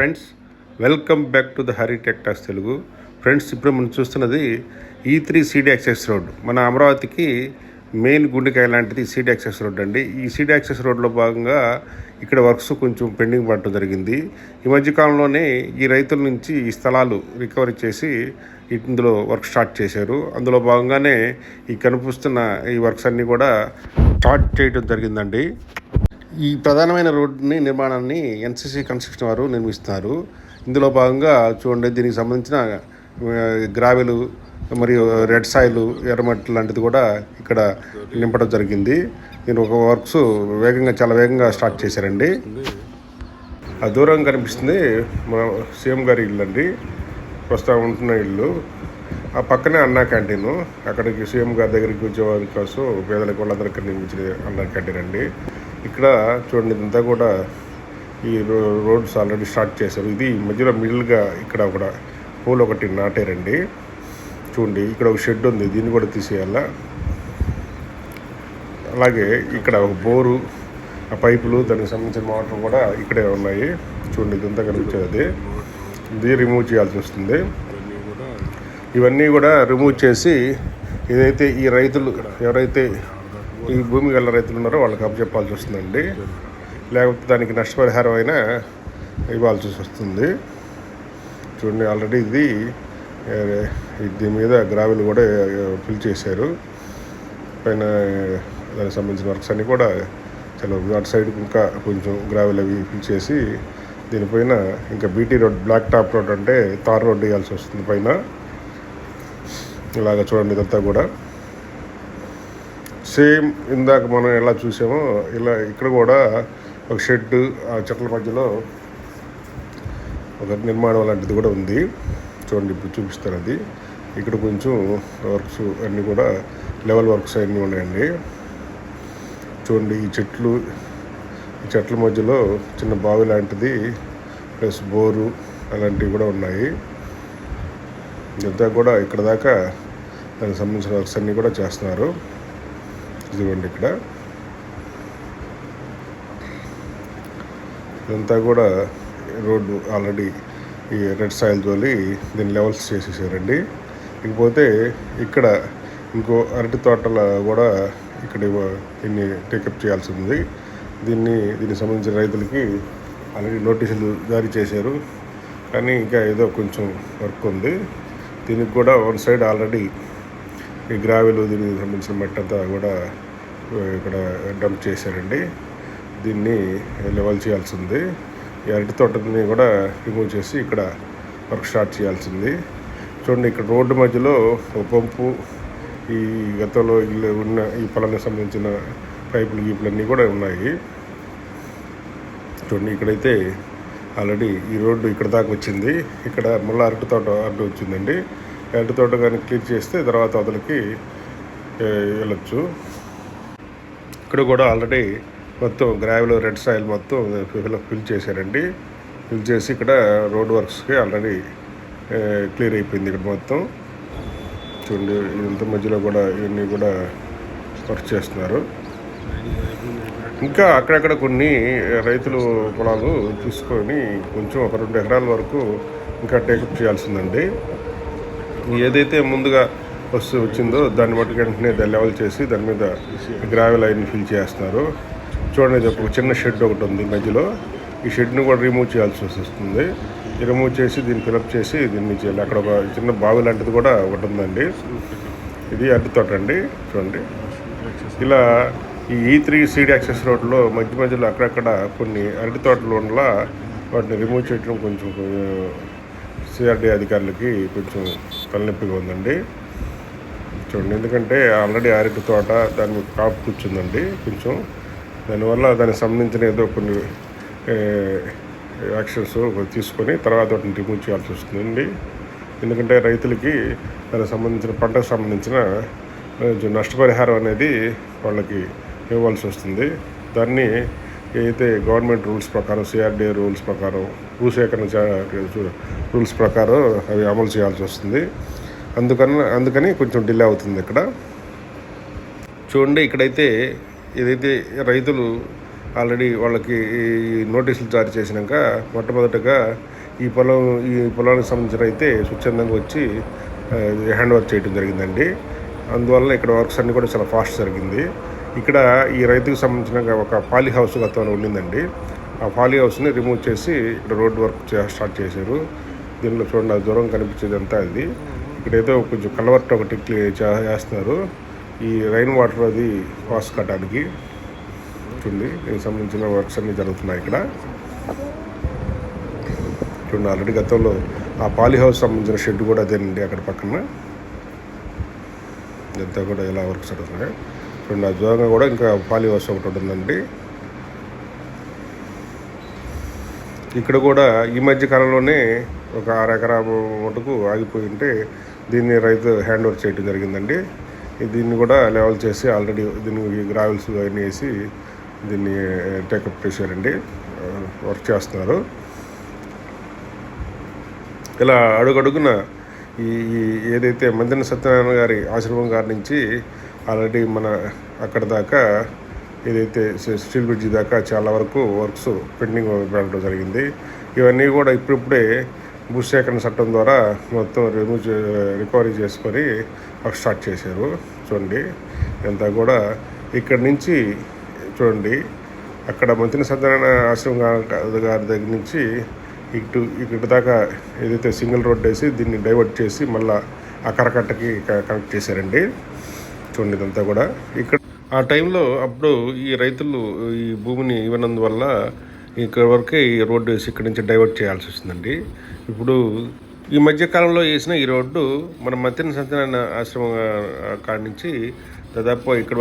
Friends, welcome back to the Hari tech talks Telugu. Friends, ఇప్పుడు మనం చూస్తున్నది E3 సీడీ యాక్సెస్ రోడ్. మన అమరావతికి మెయిన్ గుండెకాయ లాంటిది సీడీ యాక్సెస్ రోడ్ అండి. ఈ సీడీ యాక్సెస్ రోడ్లో భాగంగా ఇక్కడ వర్క్స్ కొంచెం పెండింగ్ పడటం జరిగింది. ఈ మధ్యకాలంలోనే ఈ రైతుల నుంచి ఈ స్థలాలు రికవరీ చేసి ఇందులో వర్క్ స్టార్ట్ చేశారు. అందులో భాగంగానే ఈ కనిపిస్తున్న ఈ వర్క్స్ అన్నీ కూడా స్టార్ట్ చేయడం జరిగిందండి. ఈ ప్రధానమైన రోడ్ని నిర్మాణాన్ని ఎన్సీసీ కన్స్ట్రక్షన్ వారు నిర్మిస్తున్నారు. ఇందులో భాగంగా చూడండి, దీనికి సంబంధించిన గ్రావెలు మరియు రెడ్ సాయిల్, ఎర్రమట్టి లాంటిది కూడా ఇక్కడ నింపడం జరిగింది. దీని ఒక వర్క్స్ చాలా వేగంగా స్టార్ట్ చేశారండి. ఆ దూరం కనిపిస్తుంది మన సీఎం గారి ఇల్లు అండి, ప్రస్తుతం ఉంటున్న ఇల్లు. ఆ పక్కనే అన్నా క్యాంటీన్. అక్కడికి సీఎం గారి దగ్గరికి వచ్చేవారి కోసం పేదలకు వాళ్ళందరికీ నిర్మించిన అన్నా క్యాంటీన్ అండి. ఇక్కడ చూడండి, ఇదంతా కూడా ఈ రోడ్స్ ఆల్రెడీ స్టార్ట్ చేశారు. ఇది మధ్యలో మిడిల్గా ఇక్కడ ఒక పూలు ఒకటి నాటారండి. చూడండి, ఇక్కడ ఒక షెడ్ ఉంది, దీన్ని కూడా తీసేయాలా. అలాగే ఇక్కడ ఒక బోరు, ఆ పైపులు, దానికి సంబంధించిన మోటార్ కూడా ఇక్కడే ఉన్నాయి. చూడండి, ఇదంతా కనిపించేది. ఇది రిమూవ్ చేయాల్సి వస్తుంది. ఇవన్నీ కూడా రిమూవ్ చేసి ఏదైతే ఈ రైతులు ఎవరైతే ఈ భూమి గల రైతులు ఉన్నారో వాళ్ళకి అప్పచెప్పాల్సి వస్తుందండి. లేకపోతే దానికి నష్టపరిహారం అయినా ఇవ్వాల్సి వస్తుంది. చూడండి, ఆల్రెడీ దీని మీద గ్రావెల్ కూడా ఫిల్ చేశారు. పైన దానికి సంబంధించిన వర్క్స్ అన్నీ కూడా చాలా అటు సైడ్ ఇంకా కొంచెం గ్రావెల్ అవి ఫిల్ చేసి దీనిపైన ఇంకా BT road, black top road అంటే తార్ రోడ్ వేయాల్సి వస్తుంది పైన. ఇలాగ చూడండి, ఇదంతా కూడా సేమ్ ఇందాక మనం ఎలా చూసామో ఇలా ఇక్కడ కూడా ఒక షెడ్, ఆ చెట్ల మధ్యలో ఒక నిర్మాణం లాంటిది కూడా ఉంది. చూడండి, ఇప్పుడు చూపిస్తారు అది. ఇక్కడ కొంచెం వర్క్స్ అన్నీ కూడా లెవెల్ వర్క్స్ అన్నీ ఉన్నాయండి. చూడండి, ఈ చెట్ల మధ్యలో చిన్న బావి లాంటిది ప్లస్ బోరు అలాంటివి కూడా ఉన్నాయి. ఇదంతా కూడా ఇక్కడ దాకా దానికి సంబంధించిన వర్క్స్ అన్నీ కూడా చేస్తున్నారు. ఇదిగోండి, ఇక్కడ ఇదంతా కూడా రోడ్డు ఆల్రెడీ ఈ రెడ్ సాయిల్ తోలి దీన్ని లెవెల్స్ చేసేసారండి. ఇకపోతే ఇక్కడ ఇంకో అరటి తోటల కూడా ఇక్కడ దీన్ని టేకప్ చేయాల్సి ఉంది. దీనికి సంబంధించిన రైతులకి ఆల్రెడీ నోటీసులు జారీ చేశారు, కానీ ఇంకా ఏదో కొంచెం వర్క్ ఉంది. దీనికి కూడా వన్ సైడ్ ఆల్రెడీ ఈ గ్రావెలు, దీనికి సంబంధించిన మట్టి అంతా కూడా ఇక్కడ డంప్ చేశారండి. దీన్ని లెవెల్ చేయాల్సింది. ఈ అరటి తోటని కూడా రిమూవ్ చేసి ఇక్కడ వర్క్ స్టార్ట్ చేయాల్సింది. చూడండి, ఇక్కడ రోడ్డు మధ్యలో ఒక పంపు, ఈ గతంలో ఉన్న ఈ పొలానికి సంబంధించిన పైపులు గీపులన్నీ కూడా ఉన్నాయి. చూడండి, ఇక్కడైతే ఆల్రెడీ ఈ రోడ్డు ఇక్కడ దాకా వచ్చింది. ఇక్కడ మళ్ళీ అరటి తోట అడ్డు వచ్చిందండి. అరటి తోట కానీ క్లియర్ చేస్తే తర్వాత అతనికి వెళ్ళొచ్చు. ఇక్కడ కూడా ఆల్రెడీ మొత్తం గ్రావెల్, రెడ్ సాయిల్ మొత్తం ఫిల్ చేశారండి. ఫిల్ చేసి ఇక్కడ రోడ్ వర్క్స్కి ఆల్రెడీ క్లియర్ అయిపోయింది ఇక్కడ మొత్తం. చూడండి, ఇంత మధ్యలో కూడా ఇవన్నీ కూడా వర్క్ చేస్తున్నారు. ఇంకా అక్కడక్కడ కొన్ని రైతులు పొలాలు తీసుకొని కొంచెం ఒక 2 ఎకరాల వరకు ఇంకా టేకప్ చేయాల్సిందండి. ఏదైతే ముందుగా వచ్చిందో దాన్ని బట్టి వెంటనే దాన్ని లెవెల్ చేసి దాని మీద గ్రావెల్ లైన్ ఫిల్ చేస్తున్నారు. చూడండి, ఒక చిన్న షెడ్ ఒకటి ఉంది మధ్యలో. ఈ షెడ్ని కూడా రిమూవ్ చేయాల్సి వస్తుంది. రిమూవ్ చేసి దీన్ని ఫిలప్ చేసి దీన్ని చేయాలి. అక్కడ ఒక చిన్న బావి లాంటిది కూడా ఒకటి ఉందండి. ఇది అరటి తోట అండి. చూడండి, ఇలా ఈ E3 సీడీ యాక్సెస్ రోడ్లో మధ్యలో అక్కడక్కడ కొన్ని అరటి తోటలు ఉండలా వాటిని రిమూవ్ చేయడం కొంచెం సిఆర్డీ అధికారులకి కొంచెం తలనొప్పిగా ఉందండి. చూడండి, ఎందుకంటే ఆల్రెడీ అరటి తోట దాని మీద కాపు కూర్చుందండి కొంచెం. దానివల్ల దానికి సంబంధించిన ఏదో కొన్ని యాక్షన్స్ తీసుకొని తర్వాత వాటిని రిమూవ్ చేయాల్సి వస్తుందండి. ఎందుకంటే రైతులకి దానికి సంబంధించిన పంటకు సంబంధించిన నష్టపరిహారం అనేది వాళ్ళకి ఇవ్వాల్సి వస్తుంది. దాన్ని ఏదైతే గవర్నమెంట్ రూల్స్ ప్రకారం, సిఆర్డీ రూల్స్ ప్రకారం, భూసేకరణ రూల్స్ ప్రకారం అవి అమలు చేయాల్సి వస్తుంది. అందుకని కొంచెం డిలే అవుతుంది ఇక్కడ. చూడండి, ఇక్కడైతే ఏదైతే రైతులు ఆల్రెడీ వాళ్ళకి నోటీసులు జారీ చేసినాక మొట్టమొదటగా ఈ పొలానికి సంబంధించిన అయితే స్వచ్ఛందంగా వచ్చి హ్యాండ్ ఓవర్ చేయడం జరిగిందండి. అందువల్ల ఇక్కడ వర్క్స్ అన్నీ కూడా చాలా ఫాస్ట్ జరిగింది. ఇక్కడ ఈ రైతుకు సంబంధించిన ఒక పాలీ హౌస్ గతంలో ఉండిందండి. ఆ పాలీ హౌస్ని రిమూవ్ చేసి ఇక్కడ రోడ్ వర్క్ స్టార్ట్ చేశారు. దీనిలో చూడండి దూరం కనిపించేది అంతా ఇది. ఇక్కడైతే కొంచెం కలవర్ట్ ఒకటి చేస్తున్నారు ఈ రైన్ వాటర్ అది పాస్ కట్టడానికి. చూడండి దీనికి సంబంధించిన వర్క్స్ అన్నీ జరుగుతున్నాయి ఇక్కడ. చూడండి ఆల్రెడీ గతంలో ఆ పాలీ హౌస్ సంబంధించిన షెడ్ కూడా అదేనండి అక్కడ పక్కన. ఇదంతా కూడా ఎలా వర్క్స్ జరుగుతున్నాయి చూడండి. ఆ దూరంగా కూడా ఇంకా పాలీ హౌస్ ఒకటి ఉంటుందండి. ఇక్కడ కూడా ఈ మధ్య కాలంలోనే ఒక 6 ఎకరాల మటుకు ఆగిపోయి ఉంటే దీన్ని రైతు హ్యాండ్ ఓవర్ చేయడం జరిగిందండి. దీన్ని కూడా లెవెల్ చేసి ఆల్రెడీ దీన్ని గ్రావెల్స్ అవన్నీ వేసి దీన్ని టేకప్ చేశారండి, వర్క్ చేస్తున్నారు. ఇలా అడుగడుగున ఈ ఏదైతే మందిన సత్యనారాయణ గారి ఆశ్రమం గారి నుంచి ఆల్రెడీ మన అక్కడ దాకా ఏదైతే స్టీల్ బ్రిడ్జి దాకా చాలా వరకు వర్క్స్ పెండింగ్ పెట్టడం జరిగింది. ఇవన్నీ కూడా ఇప్పుడిప్పుడే భూసేకరణ చట్టం ద్వారా మొత్తం రికవరీ చేసుకొని వర్క్ స్టార్ట్ చేశారు. చూడండి ఇదంతా కూడా ఇక్కడి నుంచి చూడండి అక్కడ మంత్రి సత్యనారాయణ ఆశ్రమం గారి దగ్గర నుంచి ఇక్కడ దాకా ఏదైతే సింగిల్ రోడ్ వేసి దీన్ని డైవర్ట్ చేసి మళ్ళీ ఆ కరకట్టకి కనెక్ట్ చేశారండి. చూడండి ఇదంతా కూడా ఇక్కడ ఆ టైంలో అప్పుడు ఈ రైతులు ఈ భూమిని ఇవ్వనందువల్ల ఇక్కడ వరకే ఈ రోడ్డు వేసి ఇక్కడి నుంచి డైవర్ట్ చేయాల్సి వస్తుందండి. ఇప్పుడు ఈ మధ్యకాలంలో వేసిన ఈ రోడ్డు మన మంత్రి సత్యనారాయణ ఆశ్రమం కాడి నుంచి దాదాపు ఇక్కడ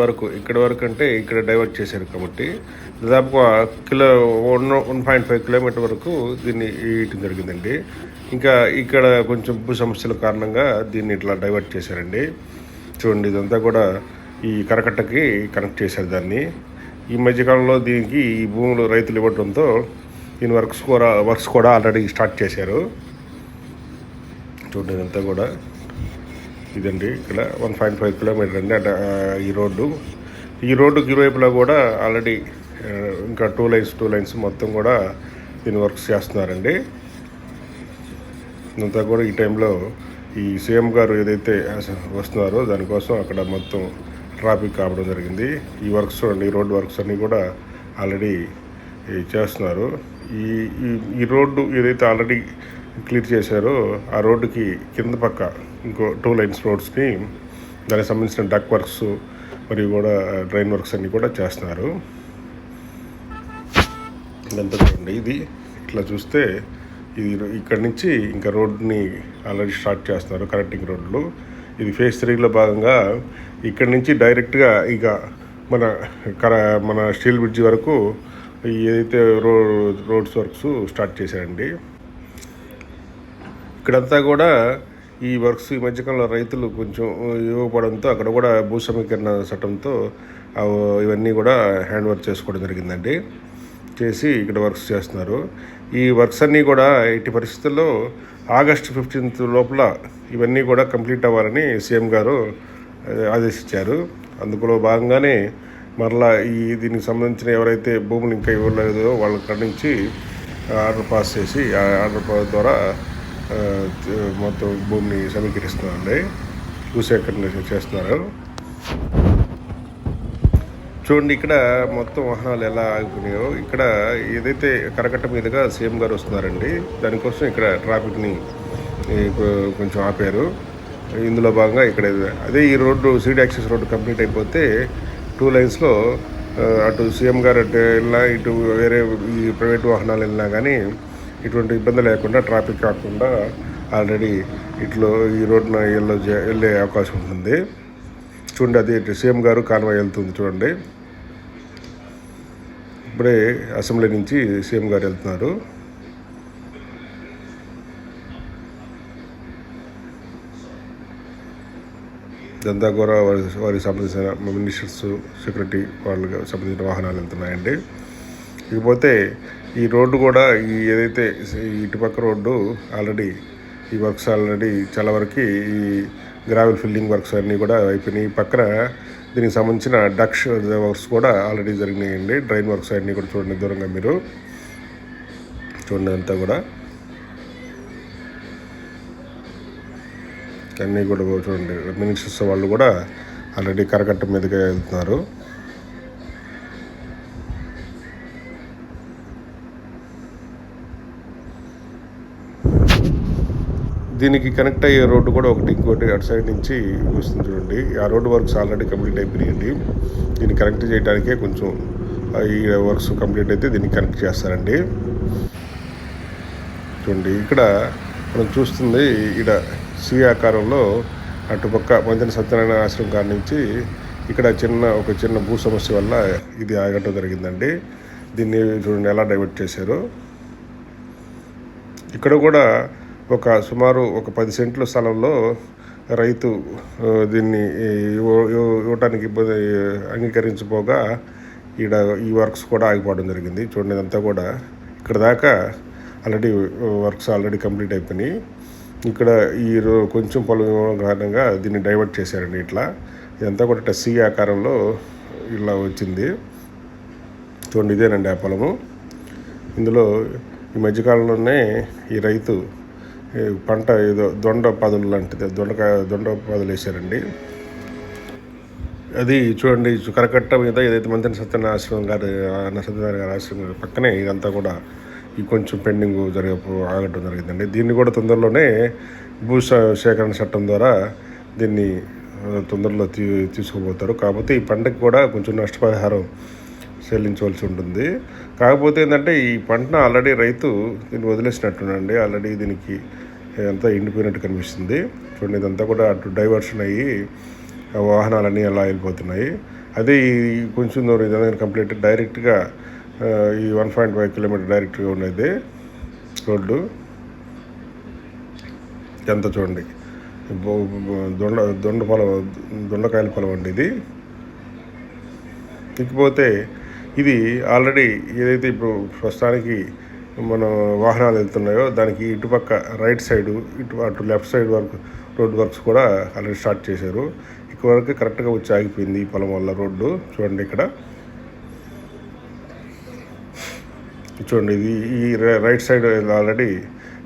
వరకు అంటే ఇక్కడ డైవర్ట్ చేశారు కాబట్టి దాదాపుగా 1.5 కిలోమీటర్ వరకు దీన్ని వేయటం జరిగిందండి. ఇంకా ఇక్కడ కొంచెం భూ సమస్యల కారణంగా దీన్ని ఇట్లా డైవర్ట్ చేశారండి. చూడండి ఇదంతా కూడా ఈ కరకట్టకి కనెక్ట్ చేశారు దాన్ని. ఈ మధ్యకాలంలో దీనికి ఈ భూములు రైతులు ఇవ్వడంతో దీని వర్క్స్ కూడా ఆల్రెడీ స్టార్ట్ చేశారు. చూడండి ఇదంతా కూడా ఇదండి ఇక్కడ 1.5 కిలోమీటర్ అండి అంటే ఈ రోడ్డుకి ఇరువైపులా కూడా ఆల్రెడీ ఇంకా 2 లైన్స్ మొత్తం కూడా దీన్ని వర్క్స్ చేస్తున్నారండి. ఇదంతా కూడా ఈ టైంలో ఈ సీఎం గారు ఏదైతే వస్తున్నారో దానికోసం అక్కడ మొత్తం ట్రాఫిక్ కావడం జరిగింది. ఈ వర్క్స్ చూడండి, ఈ రోడ్డు వర్క్స్ అన్నీ కూడా ఆల్రెడీ చేస్తున్నారు. ఈ రోడ్డు ఏదైతే ఆల్రెడీ క్లియర్ చేశారో ఆ రోడ్డుకి కింద పక్క ఇంకో 2 లైన్స్ రోడ్స్ని దానికి సంబంధించిన డక్ వర్క్స్ మరియు కూడా డ్రైన్ వర్క్స్ అన్నీ కూడా చేస్తున్నారు. ఇదంతా చూడండి ఇది ఇట్లా చూస్తే ఇది ఇక్కడి నుంచి ఇంకా రోడ్ని ఆల్రెడీ స్టార్ట్ చేస్తున్నారు కనెక్టింగ్ రోడ్లు. ఇది ఫేజ్ 3లో భాగంగా ఇక్కడి నుంచి డైరెక్ట్గా ఇక మన స్టీల్ బ్రిడ్జి వరకు ఏదైతే రోడ్స్ వర్క్స్ స్టార్ట్ చేశారండి. ఇక్కడంతా కూడా ఈ వర్క్స్ ఈ మధ్యకాలంలో రైతులు కొంచెం ఇవ్వకపోవడంతో అక్కడ కూడా భూ సమీకరణ చట్టంతో ఇవన్నీ కూడా హ్యాండ్ ఓవర్ చేసుకోవడం జరిగిందండి. చేసి ఇక్కడ వర్క్స్ చేస్తున్నారు. ఈ వర్క్స్ అన్నీ కూడా ఎట్టి పరిస్థితుల్లో ఆగస్టు 15 లోపల ఇవన్నీ కూడా కంప్లీట్ అవ్వాలని సీఎం గారు ఆదేశించారు. అందులో భాగంగానే మరలా దీనికి సంబంధించిన ఎవరైతే భూములు ఇంకా ఇవ్వలేదో వాళ్ళ కాడి నుంచి ఆర్డర్ పాస్ చేసి ఆ ఆర్డర్ ద్వారా మొత్తం భూమిని సమీకరిస్తున్నారండి, భూసేకరణ చేస్తున్నారు. చూడండి ఇక్కడ మొత్తం వాహనాలు ఎలా ఆగిపోయినాయో. ఇక్కడ ఏదైతే కరకట్ట మీదుగా సీఎం గారు వస్తున్నారండి, దానికోసం ఇక్కడ ట్రాఫిక్ని కొంచెం ఆపారు. ఇందులో భాగంగా ఇక్కడ అదే ఈ road seed access road complete అయిపోతే 2 లైన్స్లో అటు సీఎం గారు అటు వెళ్ళినా ఇటు వేరే ఈ ప్రైవేట్ వాహనాలు వెళ్ళినా కానీ ఇటువంటి ఇబ్బంది లేకుండా ట్రాఫిక్ కాకుండా ఆల్రెడీ ఇట్లో ఈ రోడ్డున వెళ్ళే అవకాశం ఉంటుంది. చూడండి అది సీఎం గారు కాన్వాయ్ వెళ్తుంది చూడండి. ఇప్పుడే అసెంబ్లీ నుంచి సీఎం గారు వెళ్తున్నారు. ఇదంతా కూడా వారికి సంబంధించిన మినిస్టర్స్, సెక్రటరీ వాళ్ళకి సంబంధించిన వాహనాలు వెళ్తున్నాయండి. ఇకపోతే ఈ రోడ్డు కూడా ఏదైతే ఇటుపక్క రోడ్డు ఆల్రెడీ ఈ వర్క్స్ ఆల్రెడీ చాలా వరకు ఈ గ్రావెల్ ఫిల్లింగ్ వర్క్స్ అన్నీ కూడా అయిపోయినాయి. పక్కన దీనికి సంబంధించిన డక్స్ వర్క్స్ కూడా ఆల్రెడీ జరిగినాయండి. డ్రైన్ వర్క్స్ అన్నీ కూడా చూడండి దూరంగా మీరు చూడండి అంతా కూడా. అన్నీ కూడా చూడండి, మినిస్టర్స్ వాళ్ళు కూడా ఆల్రెడీ కరకట్ట మీదుగా వెళ్తున్నారు. దీనికి కనెక్ట్ అయ్యే రోడ్డు కూడా ఇంకోటి అటు సైడ్ నుంచి వస్తుంది చూడండి. ఆ రోడ్డు వర్క్స్ ఆల్రెడీ కంప్లీట్ అయిపోయినాయండి. దీన్ని కనెక్ట్ చేయడానికే కొంచెం ఈ వర్క్స్ కంప్లీట్ అయితే దీన్ని కనెక్ట్ చేస్తారండి. చూడండి, ఇక్కడ మనం చూస్తుంది ఇక్కడ సి ఆకారంలో అటుపక్క మంజన సత్యనారాయణ ఆశ్రమం కాడ నుంచి ఇక్కడ ఒక చిన్న భూ సమస్య వల్ల ఇది ఆగటం జరిగిందండి. దీన్ని చూడండి ఎలా డైవర్ట్ చేశారు. ఇక్కడ కూడా సుమారు 10 సెంట్ల స్థలంలో రైతు దీన్ని ఇవ్వటానికి అంగీకరించబోగా ఈ వర్క్స్ కూడా ఆగిపోవడం జరిగింది. చూడండి, ఇదంతా కూడా ఇక్కడ దాకా ఆల్రెడీ వర్క్స్ కంప్లీట్ అయిపోయినాయి. ఇక్కడ కొంచెం పొలం ఇవ్వడం కారణంగా దీన్ని డైవర్ట్ చేశారండి. ఇదంతా కూడా సి ఆకారంలో ఇలా వచ్చింది. చూడండి, ఇదేనండి ఆ పొలము. ఇందులో ఈ మధ్యకాలంలోనే ఈ రైతు పంట ఏదో దొండ పాదులు లాంటిది దొండ పాదులు వేశారండి. అది చూడండి, కరకట్ట మీద ఏదైతే మంత్రి సత్యనారాయణ ఆశ్రమం సత్యనారాయణ గారి ఆశ్రమం పక్కనే ఇదంతా కూడా ఈ కొంచెం పెండింగ్ ఆగటం జరిగిందండి. దీన్ని కూడా తొందరలోనే భూ సేకరణ చట్టం ద్వారా దీన్ని తొందరలో తీసుకుపోతారు. కాకపోతే ఈ పంటకు కూడా కొంచెం నష్టపరిహారం చెల్లించవలసి ఉంటుంది. కాకపోతే ఏంటంటే ఈ పంటను ఆల్రెడీ రైతు దీన్ని వదిలేసినట్టునండి. ఆల్రెడీ దీనికి అంతా ఎండిపోయినట్టు కనిపిస్తుంది. చూడండి, ఇదంతా కూడా అటు డైవర్షన్ అయ్యి వాహనాలన్నీ అలా వెళ్ళిపోతున్నాయి. అదే ఈ కొంచెం దూరం ఇదంతా కంప్లీట్ డైరెక్ట్గా ఈ 1.5 కిలోమీటర్ డైరెక్ట్గా ఉండేది రోడ్డు. ఎంత చూడండి, దొండకాయల పొలం అండి ఇది. ఇకపోతే ఇది ఆల్రెడీ ఏదైతే ఇప్పుడు ప్రస్తుతానికి మనం వాహనాలు వెళ్తున్నాయో దానికి ఇటుపక్క రైట్ సైడు అటు లెఫ్ట్ సైడ్ వరకు రోడ్ వర్క్స్ కూడా ఆల్రెడీ స్టార్ట్ చేశారు. ఇక్కడ వరకు కరెక్ట్గా వచ్చి ఆగిపోయింది ఈ పొలం వల్ల రోడ్డు. చూడండి, ఇక్కడ చూడండి, ఇది ఈ రైట్ సైడ్ ఆల్రెడీ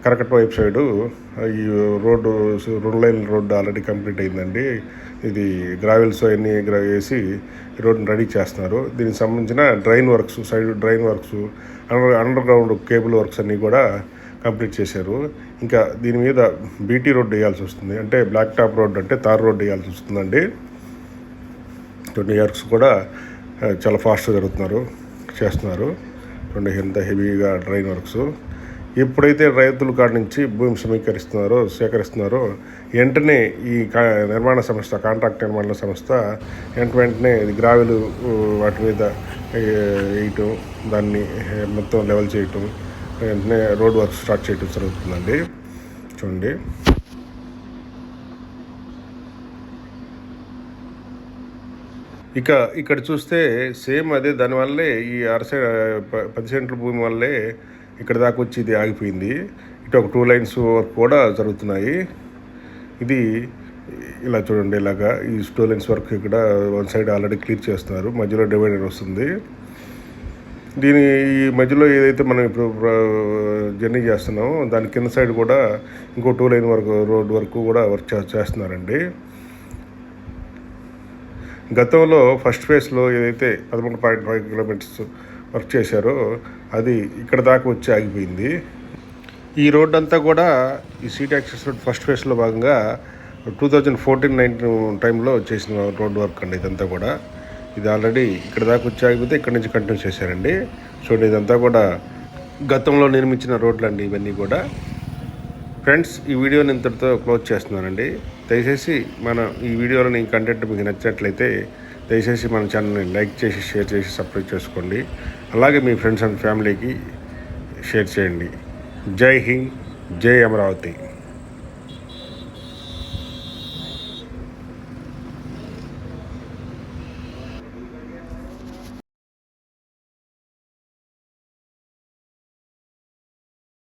కరకట్ట వైపు సైడు ఈ road 2 line road already complete అయిందండి. ఇది గ్రావెల్స్ అన్నీ వేసి రోడ్డుని రెడీ చేస్తున్నారు. దీనికి సంబంధించిన drain works under ground cable works అన్నీ కూడా కంప్లీట్ చేశారు. ఇంకా దీని మీద బీటీ రోడ్డు వేయాల్సి వస్తుంది, అంటే బ్లాక్ టాప్ రోడ్డు అంటే తార్ రోడ్డు వేయాల్సి వస్తుందండి. వర్క్స్ కూడా చాలా ఫాస్ట్గా చేస్తున్నారు. ఎంత హెవీగా డ్రైన్ వర్క్స్. ఎప్పుడైతే రైతుల కాడ నుంచి భూమి సేకరిస్తున్నారో వెంటనే ఈ కాంట్రాక్ట్ నిర్మాణ సంస్థ వెంటనే గ్రావెలు వాటి మీద వేయటం, దాన్ని మొత్తం లెవెల్ చేయటం, వెంటనే రోడ్ వర్క్ స్టార్ట్ చేయటం జరుగుతుందండి. చూడండి, ఇక్కడ చూస్తే సేమ్ అదే దానివల్లే ఈ 10 సెంట్ల భూమి వల్లే ఇక్కడ దాకా వచ్చి ఇది ఆగిపోయింది. ఇటు ఒక 2 లైన్స్ వర్క్ కూడా జరుగుతున్నాయి. ఇది ఇలా చూడండి, ఇలాగా ఈ 2 లైన్స్ వర్క్ ఇక్కడ 1 సైడ్ ఆల్రెడీ క్లియర్ చేస్తున్నారు. మధ్యలో డివైడర్ వస్తుంది. ఈ మధ్యలో ఏదైతే మనం ఇప్పుడు జర్నీ చేస్తున్నామో దాని కింద సైడ్ కూడా ఇంకో 2 లైన్ రోడ్ వరకు కూడా వర్క్ చేస్తున్నారండి. గతంలో ఫస్ట్ ఫేజ్లో ఏదైతే 11.5 కిలోమీటర్స్ వర్క్ చేశారో అది ఇక్కడ దాకా వచ్చి ఆగిపోయింది. ఈ రోడ్ అంతా కూడా ఈ సీట్ యాక్సెస్ రోడ్ ఫస్ట్ ఫేజ్లో భాగంగా 2014-19 టైంలో చేసిన రోడ్ వర్క్ అండి. ఇదంతా కూడా ఇది ఆల్రెడీ ఇక్కడ దాకా వచ్చి ఆగిపోతే ఇక్కడ నుంచి కంటిన్యూ చేశారండి. చూడండి, ఇదంతా కూడా గతంలో నిర్మించిన రోడ్లు అండి ఇవన్నీ కూడా. ఫ్రెండ్స్, ఈ వీడియోని ఇంతటితో క్లోజ్ చేస్తున్నానండి. దయచేసి ఈ వీడియోలోని కంటెంట్ మీకు నచ్చినట్లయితే దయచేసి మన ఛానల్ని లైక్ చేసి, షేర్ చేసి, సబ్స్క్రైబ్ చేసుకోండి. అలాగే మీ ఫ్రెండ్స్ అండ్ ఫ్యామిలీకి షేర్ చేయండి. జై హింద్, జై అమరావతి.